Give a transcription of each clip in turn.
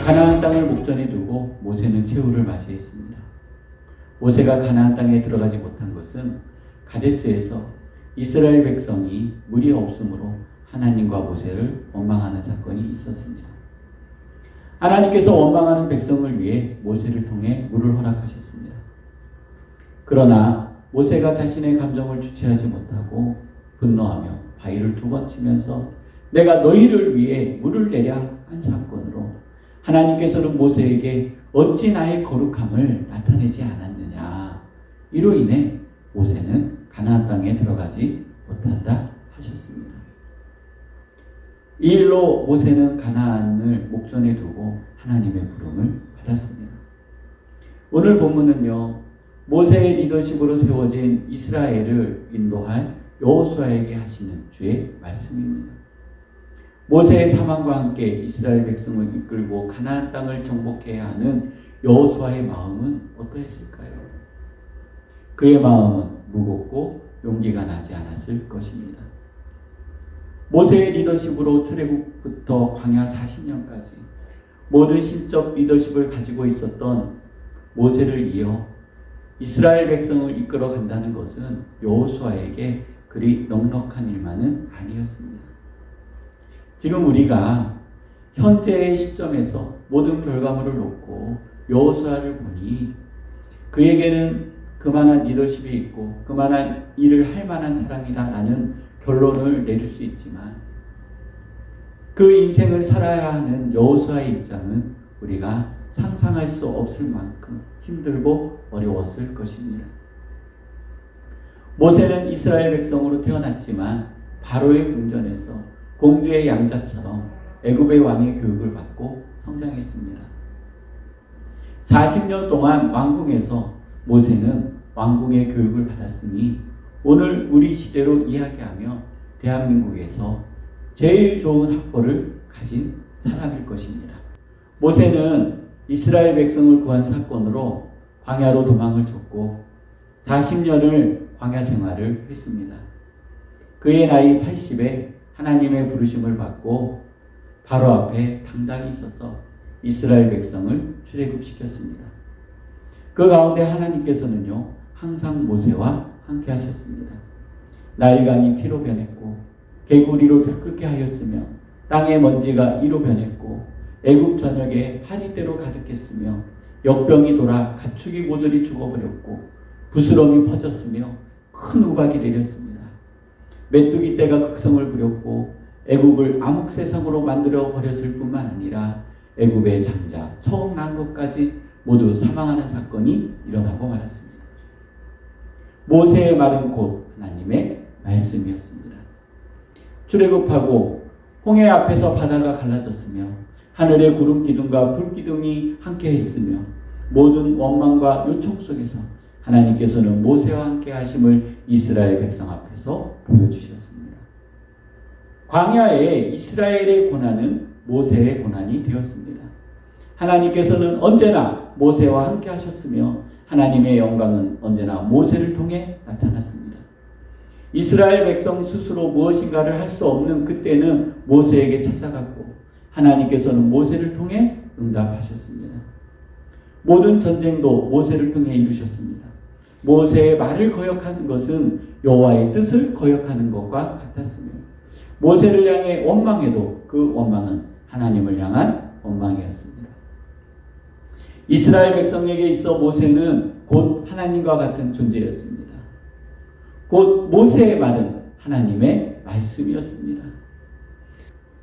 가나안 땅을 목전에 두고 모세는 최후를 맞이했습니다. 모세가 가나안 땅에 들어가지 못한 것은 가데스에서 이스라엘 백성이 물이 없으므로 하나님과 모세를 원망하는 사건이 있었습니다. 하나님께서 원망하는 백성을 위해 모세를 통해 물을 허락하셨습니다. 그러나 모세가 자신의 감정을 주체하지 못하고 분노하며 바위를 2번 치면서 내가 너희를 위해 물을 내랴 한 사건으로 하나님께서는 모세에게 어찌 나의 거룩함을 나타내지 않았느냐. 이로 인해 모세는 가나안 땅에 들어가지 못한다 하셨습니다. 이 일로 모세는 가나안을 목전에 두고 하나님의 부름을 받았습니다. 오늘 본문은요, 모세의 리더십으로 세워진 이스라엘을 인도할 여호수아에게 하시는 주의 말씀입니다. 모세의 사망과 함께 이스라엘 백성을 이끌고 가나안 땅을 정복해야 하는 여호수아의 마음은 어떠했을까요? 그의 마음은 무겁고 용기가 나지 않았을 것입니다. 모세의 리더십으로 출애굽부터 광야 40년까지 모든 신적 리더십을 가지고 있었던 모세를 이어 이스라엘 백성을 이끌어 간다는 것은 여호수아에게 그리 넉넉한 일만은 아니었습니다. 지금 우리가 현재의 시점에서 모든 결과물을 놓고 여호수아를 보니 그에게는 그만한 리더십이 있고 그만한 일을 할 만한 사람이다라는 결론을 내릴 수 있지만 그 인생을 살아야 하는 여호수아의 입장은 우리가 상상할 수 없을 만큼 힘들고 어려웠을 것입니다. 모세는 이스라엘 백성으로 태어났지만 바로의 궁전에서 공주의 양자처럼 애굽의 왕의 교육을 받고 성장했습니다. 40년 동안 왕궁에서 모세는 왕궁의 교육을 받았으니 오늘 우리 시대로 이야기하며 대한민국에서 제일 좋은 학벌을 가진 사람일 것입니다. 모세는 이스라엘 백성을 구한 사건으로 광야로 도망을 쳤고 40년을 광야 생활을 했습니다. 그의 나이 80에 하나님의 부르심을 받고 바로 앞에 당당히 서서 이스라엘 백성을 출애굽시켰습니다. 그 가운데 하나님께서는요, 항상 모세와 함께 하셨습니다. 나일강이 피로 변했고 개구리로 들끓게 하였으며 땅의 먼지가 이로 변했고 애굽 전역에 파리떼로 가득했으며 역병이 돌아 가축이 모조리 죽어버렸고 부스럼이 퍼졌으며 큰 우박이 내렸습니다. 메뚜기 떼가 극성을 부렸고 애굽을 암흑세상으로 만들어 버렸을 뿐만 아니라 애굽의 장자 처음 난 것까지 모두 사망하는 사건이 일어나고 말았습니다. 모세의 말은 곧 하나님의 말씀이었습니다. 출애굽하고 홍해 앞에서 바다가 갈라졌으며 하늘의 구름 기둥과 불 기둥이 함께 했으며 모든 원망과 요청 속에서 하나님께서는 모세와 함께 하심을 이스라엘 백성 앞에서 보여주셨습니다. 광야에 이스라엘의 고난은 모세의 고난이 되었습니다. 하나님께서는 언제나 모세와 함께 하셨으며 하나님의 영광은 언제나 모세를 통해 나타났습니다. 이스라엘 백성 스스로 무엇인가를 할 수 없는 그때는 모세에게 찾아갔고 하나님께서는 모세를 통해 응답하셨습니다. 모든 전쟁도 모세를 통해 이루셨습니다. 모세의 말을 거역하는 것은 여호와의 뜻을 거역하는 것과 같았으며 모세를 향해 원망해도 그 원망은 하나님을 향한 원망이었습니다. 이스라엘 백성에게 있어 모세는 곧 하나님과 같은 존재였습니다. 곧 모세의 말은 하나님의 말씀이었습니다.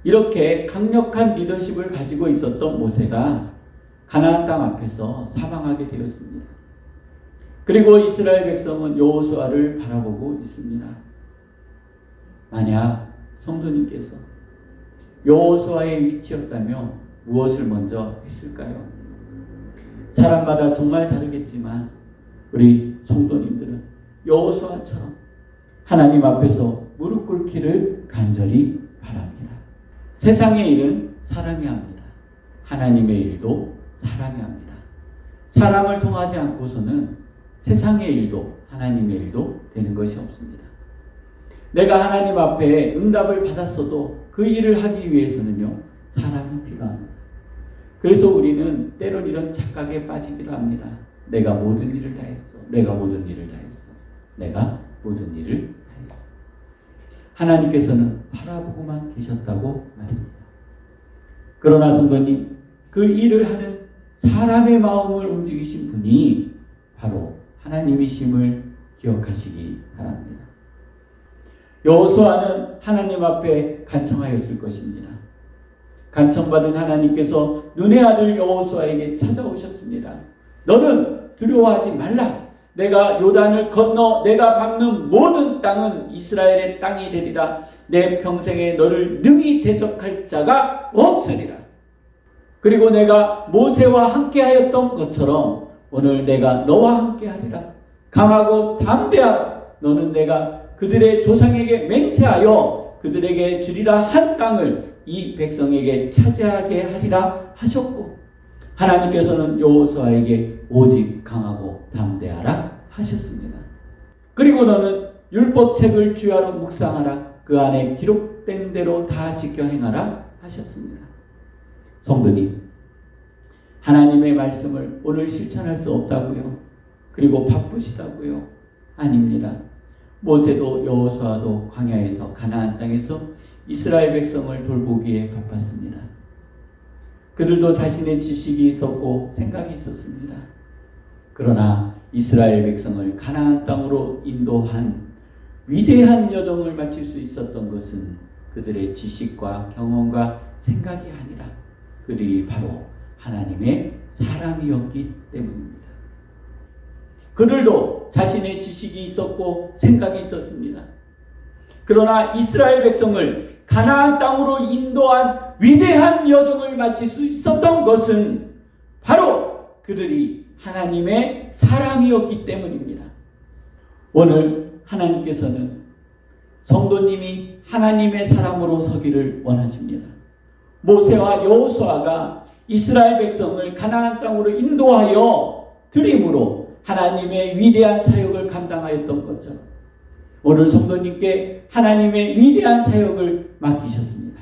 이렇게 강력한 리더십을 가지고 있었던 모세가 가나안 땅 앞에서 사망하게 되었습니다. 그리고 이스라엘 백성은 여호수아를 바라보고 있습니다. 만약 성도님께서 여호수아의 위치였다면 무엇을 먼저 했을까요? 사람마다 정말 다르겠지만 우리 성도님들은 여호수아처럼 하나님 앞에서 무릎 꿇기를 간절히 바랍니다. 세상의 일은 사람이 합니다. 하나님의 일도 사람이 합니다. 사람을 통하지 않고서는 세상의 일도 하나님의 일도 되는 것이 없습니다. 내가 하나님 앞에 응답을 받았어도 그 일을 하기 위해서는요, 사람이 필요합니다. 그래서 우리는 때론 이런 착각에 빠지기도 합니다. 내가 모든 일을 다 했어. 내가 모든 일을 다 했어. 내가 모든 일을 다 했어. 하나님께서는 바라보고만 계셨다고 말입니다. 그러나 성도님, 그 일을 하는 사람의 마음을 움직이신 분이 바로 하나님이심을 기억하시기 바랍니다. 여호수아는 하나님 앞에 간청하였을 것입니다. 간청받은 하나님께서 눈의 아들 여호수아에게 찾아오셨습니다. 너는 두려워하지 말라. 내가 요단을 건너 내가 밟는 모든 땅은 이스라엘의 땅이 되리라. 내 평생에 너를 능히 대적할 자가 없으리라. 그리고 내가 모세와 함께하였던 것처럼 오늘 내가 너와 함께하리라. 강하고 담대하라. 너는 내가 그들의 조상에게 맹세하여 그들에게 주리라 한 땅을 이 백성에게 차지하게 하리라 하셨고, 하나님께서는 여호수아에게 오직 강하고 담대하라 하셨습니다. 그리고 너는 율법책을 주야로 묵상하라. 그 안에 기록된 대로 다 지켜 행하라 하셨습니다. 성도님, 하나님의 말씀을 오늘 실천할 수 없다고요? 그리고 바쁘시다고요? 아닙니다. 모세도 여호수아도 광야에서 가나안 땅에서 이스라엘 백성을 돌보기에 바빴습니다. 그들도 자신의 지식이 있었고 생각이 있었습니다. 그러나 이스라엘 백성을 가나안 땅으로 인도한 위대한 여정을 마칠 수 있었던 것은 그들의 지식과 경험과 생각이 아니라 그들이 바로 하나님의 사람이었기 때문입니다. 그들도 자신의 지식이 있었고 생각이 있었습니다. 그러나 이스라엘 백성을 가나안 땅으로 인도한 위대한 여정을 마칠 수 있었던 것은 바로 그들이 하나님의 사람이었기 때문입니다. 오늘 하나님께서는 성도님이 하나님의 사람으로 서기를 원하십니다. 모세와 여호수아가 이스라엘 백성을 가나안 땅으로 인도하여 드림으로 하나님의 위대한 사역을 감당하였던 것처럼 오늘 성도님께 하나님의 위대한 사역을 맡기셨습니다.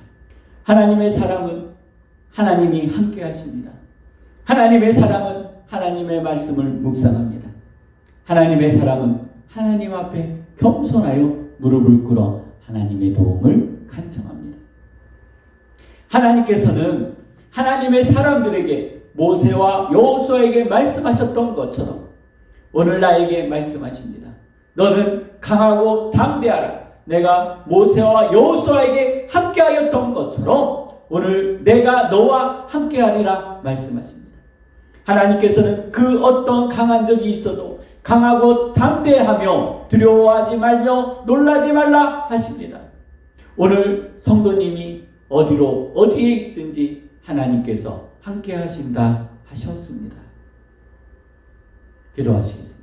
하나님의 사람은 하나님이 함께 하십니다. 하나님의 사람은 하나님의 말씀을 묵상합니다. 하나님의 사람은 하나님 앞에 겸손하여 무릎을 꿇어 하나님의 도움을 간청합니다. 하나님께서는 하나님의 사람들에게 모세와 여호수아에게 말씀하셨던 것처럼 오늘 나에게 말씀하십니다. 너는 강하고 담대하라. 내가 모세와 여호수아에게 함께하였던 것처럼 오늘 내가 너와 함께하리라 말씀하십니다. 하나님께서는 그 어떤 강한 적이 있어도 강하고 담대하며 두려워하지 말며 놀라지 말라 하십니다. 오늘 성도님이 어디에 있든지 하나님께서 함께 하신다 하셨습니다. 기도하시겠습니다.